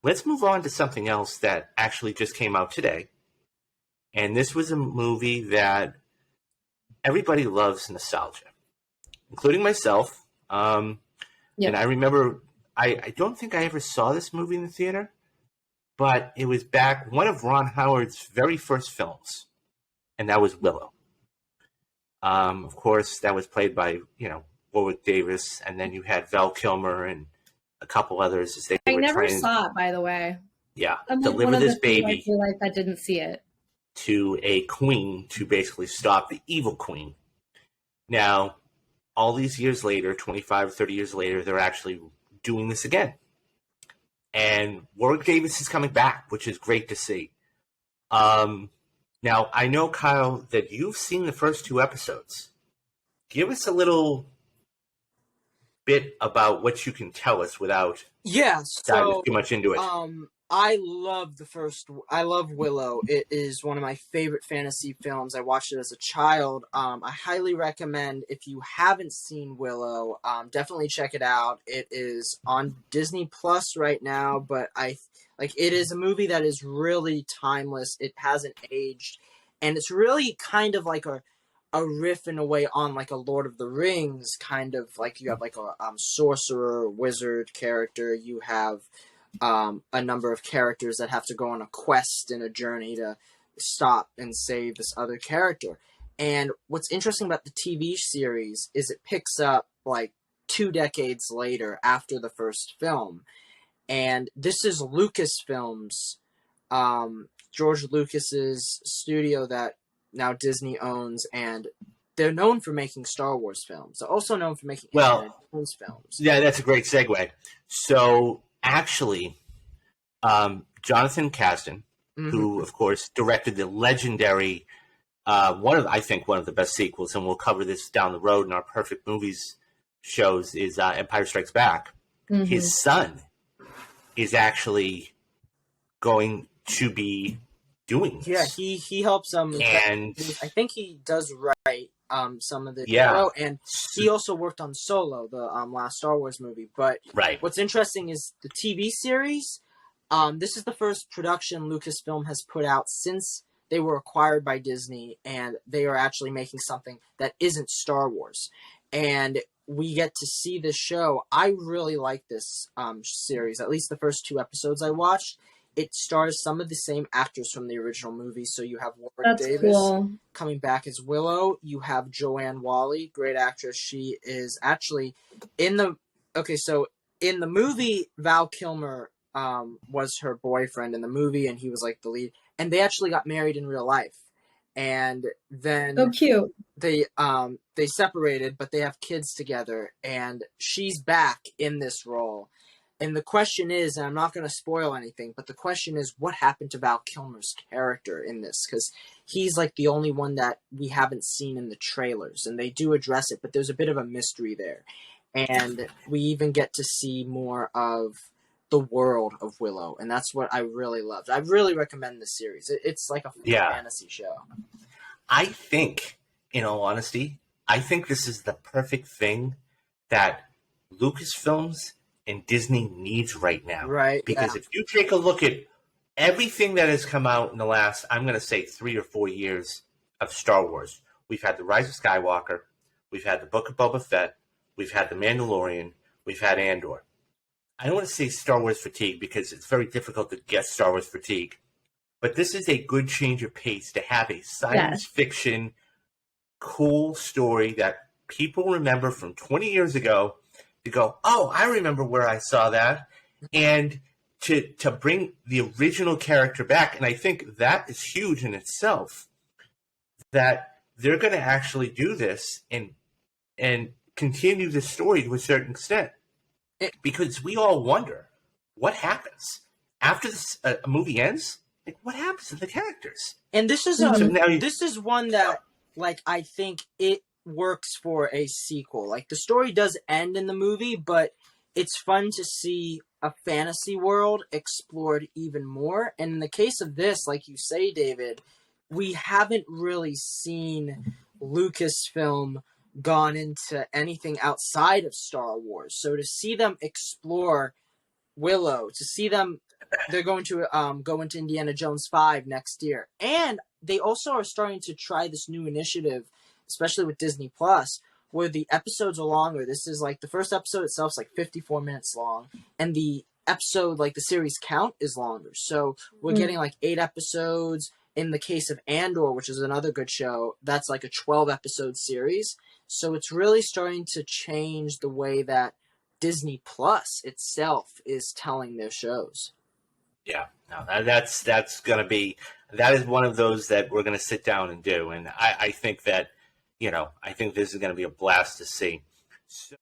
let's move on to something else that actually just came out today. And this was a movie that everybody loves nostalgia, including myself. And I remember, I don't think I ever saw this movie in the theater, but it was back one of Ron Howard's very first films, and that was Willow. Of course, that was played by, Warwick Davis, and then you had Val Kilmer and a couple others as they were never trying. saw it, by the way. Yeah, I'm deliver this baby I didn't see it. to a queen to basically stop the evil queen. Now, all these years later, 25, 30 years later, they're actually doing this again. And Warwick Davis is coming back, which is great to see. Now, I know, Kyle, that you've seen the first 2 episodes. Give us a little bit about what you can tell us without diving too much into it. I love Willow. It is one of my favorite fantasy films. I watched it as a child. I highly recommend, if you haven't seen Willow, definitely check it out. It is on Disney Plus right now, but it is a movie that is really timeless. It hasn't aged, and it's really kind of like a riff in a way on like a Lord of the Rings kind of, like you have like a sorcerer, wizard character. You have a number of characters that have to go on a quest and a journey to stop and save this other character. And what's interesting about the TV series is it picks up like 2 decades later after the first film. And this is Lucasfilm's, George Lucas's studio that now Disney owns, and they're known for making Star Wars films. They're also known for making Indiana Jones films. Yeah, that's a great segue. So, actually, Jonathan Kasdan, who, of course, directed the legendary, one of the best sequels, and we'll cover this down the road in our Perfect Movies shows, is Empire Strikes Back. Mm-hmm. His son is actually going to be doing this. Yeah, he helps and I think he does write some of the show, and he also worked on Solo, the last Star Wars movie. But what's interesting is the TV series. This is the first production Lucasfilm has put out since they were acquired by Disney, and they are actually making something that isn't Star Wars. And we get to see this show. I really like this series, at least the first 2 episodes I watched. It stars some of the same actors from the original movie. So you have Warwick Davis coming back as Willow. You have Joanne Whalley, great actress. She is actually in the... Okay, so in the movie, Val Kilmer was her boyfriend in the movie, and he was like the lead. And they actually got married in real life. And then... So cute. They separated, but they have kids together. And she's back in this role. And the question is, and I'm not going to spoil anything, but the question is, what happened to Val Kilmer's character in this? Because he's like the only one that we haven't seen in the trailers, and they do address it, but there's a bit of a mystery there. And we even get to see more of the world of Willow, and that's what I really loved. I really recommend this series. It's like a fantasy show. I think, in all honesty, this is the perfect thing that Lucasfilms and Disney needs right now. Right. Because if you take a look at everything that has come out in the last, I'm going to say 3 or 4 years of Star Wars, we've had The Rise of Skywalker, we've had The Book of Boba Fett, we've had The Mandalorian, we've had Andor. I don't want to say Star Wars fatigue because it's very difficult to get Star Wars fatigue, but this is a good change of pace to have a science fiction, cool story that people remember from 20 years ago. To go, oh, I remember where I saw that, and to bring the original character back. And I think that is huge in itself, that they're going to actually do this and continue the story to a certain extent. Because we all wonder, what happens? After this movie ends, like, what happens to the characters? And this is this is one that, like, I think it works for a sequel. Like, the story does end in the movie, but it's fun to see a fantasy world explored even more. And in the case of this, like you say, David, we haven't really seen Lucasfilm gone into anything outside of Star Wars. So to see them explore Willow, to see them they're going to go into Indiana Jones 5 next year. And they also are starting to try this new initiative, especially with Disney Plus, where the episodes are longer. This is like the first episode itself is like 54 minutes long, and the episode, like the series count, is longer. So we're getting like 8 episodes. In the case of Andor, which is another good show, that's like a 12 episode series. So it's really starting to change the way that Disney Plus itself is telling their shows. Yeah, no, that's going to be, that is one of those that we're going to sit down and do. And I think that, I think this is going to be a blast to see. So